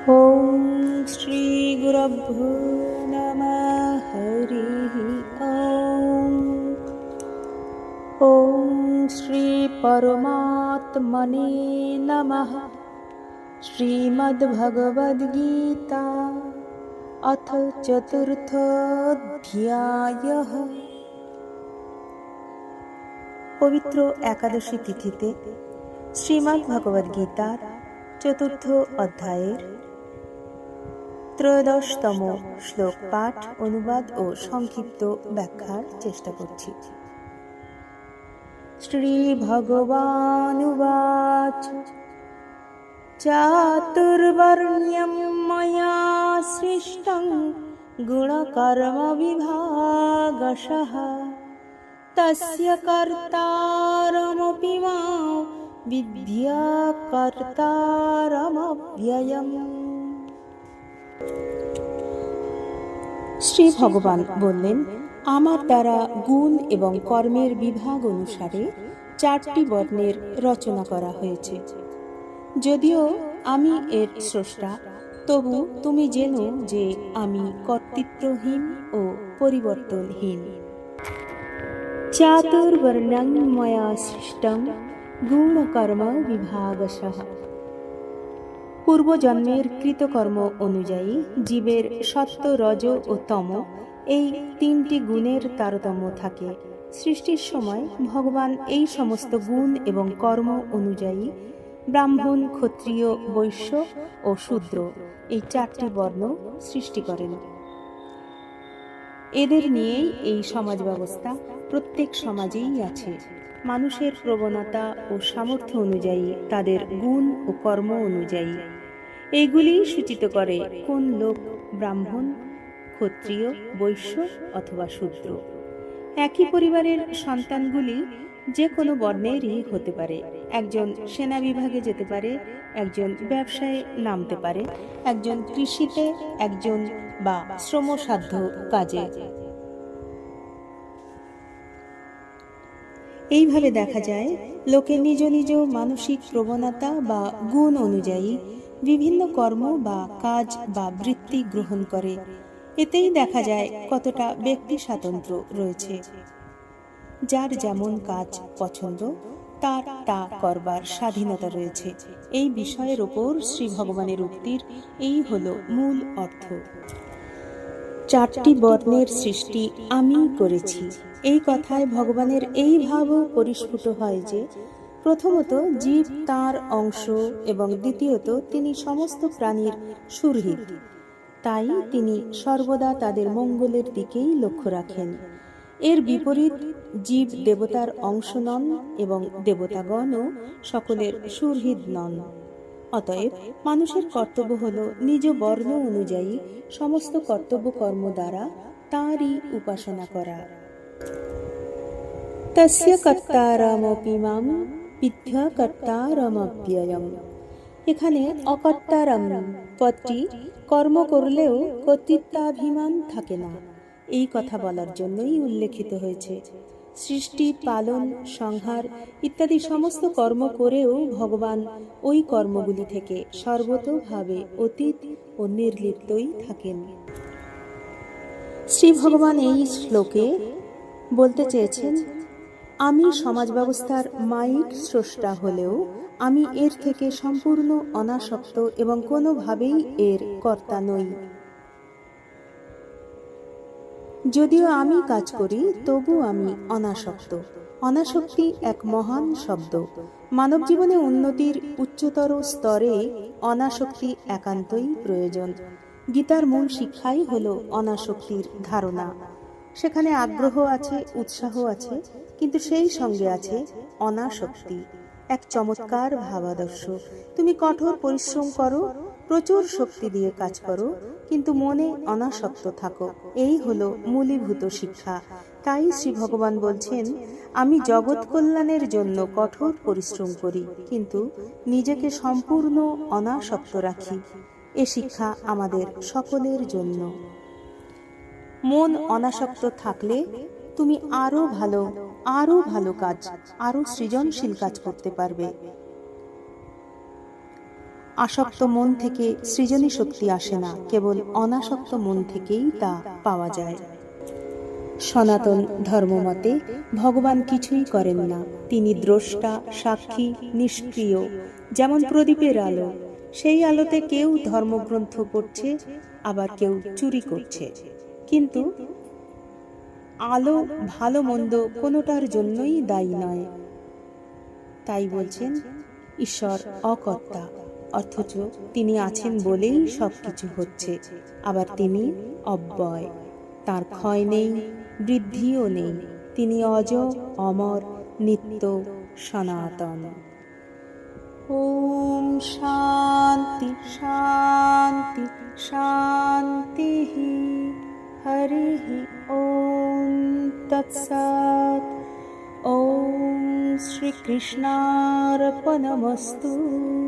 ॐ श्री गुरुभ्यो नमः हरिः ॐ श्री परमात्मने नमः। श्रीमद्भगवद्गीता अथ चतुर्थोऽध्यायः। पवित्र एकादशी तिथिते श्रीमद्भगवद्गीतार चतुर्थ अध्यायेर त्रयोदशतम श्लोक पाठ अनुवाद और संक्षिप्त व्याख्यार चेष्टा करछि। श्री भगवानुवाच चातुर्वर्ण्यं मया सृष्टं गुणकर्म विभागशः तस्य कर्तारमपि मां विद्या कर्तारमव्ययम्। শ্রী ভগবান বললেন, আমার দ্বারা গুণ এবং কর্মের বিভাগ অনুসারে 4টি বর্ণের রচনা করা হয়েছে। যদিও আমি এর স্রষ্টা, তবু তুমি জেনো যে আমি কর্তৃত্বহীন ও পরিবর্তনহীন। চাতুর্বর্ণ্যং ময়া সৃষ্টং গুণকর্ম বিভাগশঃ। পূর্বজন্মের কৃতকর্ম অনুযায়ী জীবের সত্ত্ব, রজ ও তম এই 3টি গুণের তারতম্য থাকে। সৃষ্টির সময় ভগবান এই সমস্ত গুণ এবং কর্ম অনুযায়ী ব্রাহ্মণ, ক্ষত্রিয়, বৈশ্য ও শূদ্র এই 4টি বর্ণ সৃষ্টি করেন। এদের নিয়েই এই সমাজ ব্যবস্থা প্রত্যেক সমাজেই আছে। মানুষের প্রবণতা ও সামর্থ্য অনুযায়ী, তাদের গুণ ও কর্ম অনুযায়ী এইগুলি সূচিত করে কোন লোক ব্রাহ্মণ, ক্ষত্রিয়, বৈশ্য অথবা শূদ্র। একই পরিবারের সন্তানগুলি যে কোনো বর্ণেরই হতে পারে। একজন সেনা বিভাগে যেতে পারে, একজন ব্যবসায় নামতে পারে, একজন কৃষিতে, একজন বা শ্রমসাধ্য কাজে। এইভাবে দেখা যায় লোকে নিজ নিজ মানসিক প্রবণতা বা গুণ অনুযায়ী বিভিন্ন কর্ম বা কাজ বা বৃত্তি গ্রহণ করে। এতেই দেখা যায় কতটা ব্যক্তি স্বাতন্ত্র্য রয়েছে। যার যেমন কাজ পছন্দ তার তা করবার স্বাধীনতা রয়েছে। এই বিষয়ের ওপর শ্রী ভগবানের উক্তির এই হলো মূল অর্থ। 4টি বর্ণের সৃষ্টি আমি করেছি। এই কথায় ভগবানের এই ভাবও পরিস্ফুট হয় যে প্রথমত জীব তাঁর অংশ এবং দ্বিতীয়ত তিনি সমস্ত প্রাণীর সুহৃদ। তাই তিনি সর্বদা তাদের মঙ্গলের দিকেই লক্ষ্য রাখেন। এর বিপরীত জীব দেবতার অংশ নন এবং দেবতাগণও সকলের সুহৃদ নন। অতএব মানুষের কর্তব্য হল নিজ বর্ণ অনুযায়ী সমস্ত কর্তব্য কর্ম দ্বারা তাঁরই উপাসনা করা। তস্য কর্তারমপি মাম বিদ্যা কর্তারমব্যয়ম। এখানে অকর্তারম পদটি কর্ম করলেও কর্তৃত্বাভিমান থাকে না, এই কথা বলার জন্যই উল্লেখিত হয়েছে। সৃষ্টি, পালন, সংহার ইত্যাদি সমস্ত কর্ম করেও ভগবান ওই কর্মগুলি থেকে সর্বতোভাবে অতীত ও নির্লিপ্তই থাকেন। শ্রী ভগবান এই শ্লোকে বলতে চেয়েছেন, আমি সমাজ ব্যবস্থার মাইক স্রষ্টা হলেও আমি এর থেকে সম্পূর্ণ অনাসক্ত এবং কোনোভাবেই এর কর্তা নই। যদিও আমি কাজ করি তবু আমি অনাসক্ত। অনাসক্তি এক মহান শব্দ। মানব জীবনে উন্নতির উচ্চতর স্তরে অনাসক্তি একান্তই প্রয়োজন। গীতার মূল শিক্ষাই হলো অনাসক্তির ধারণা। সেখানে আগ্রহ আছে, উৎসাহ আছে, কিন্তু সেই সঙ্গে আছে অনাসক্তি। এক চমৎকার ভাবাদর্শ। তুমি কঠোর পরিশ্রম করো, প্রচুর শক্তি দিয়ে কাজ করো, কিন্তু মনে অনাসক্ত থাকো। এই হলো মূলীভূত শিক্ষা। তাই শ্রী ভগবান বলছেন, আমি জগৎ কল্যাণের জন্য কঠোর পরিশ্রম করি, কিন্তু নিজেকে সম্পূর্ণ অনাসক্ত রাখি। এ শিক্ষা আমাদের সকলের জন্য। মন অনাসক্ত থাকলে তুমি আরো ভালো কাজ, আরো সৃজনশীল কাজ করতে পারবে। আসক্ত মন থেকে সৃজনী শক্তি আসে না, কেবল অনাসক্ত মন থেকেই তা পাওয়া যায়। সনাতন ধর্মমতে ভগবান কিছুই করেন না, তিনি দ্রষ্টা, সাক্ষী, নিষ্ক্রিয়। যেমন প্রদীপের আলো, সেই আলোতে কেউ ধর্মগ্রন্থ পড়ছে, আবার কেউ চুরি করছে, কিন্তু আলো ভালো মন্দ কোনোটার জন্যই দায়ী নয়। তাই বলছেন ঈশ্বর অকর্তা, অথচ তিনি আছেন বলেই সবকিছু হচ্ছে। আবার তিনি অব্যয়, তার ক্ষয় নেই, বৃদ্ধিও নেই, তিনি অজ, অমর, নিত্য, সনাতন। ওম শান্তি শান্তি শান্তি। হরি ওম তৎসৎ। ওম শ্রীকৃষ্ণার্পণমস্তু।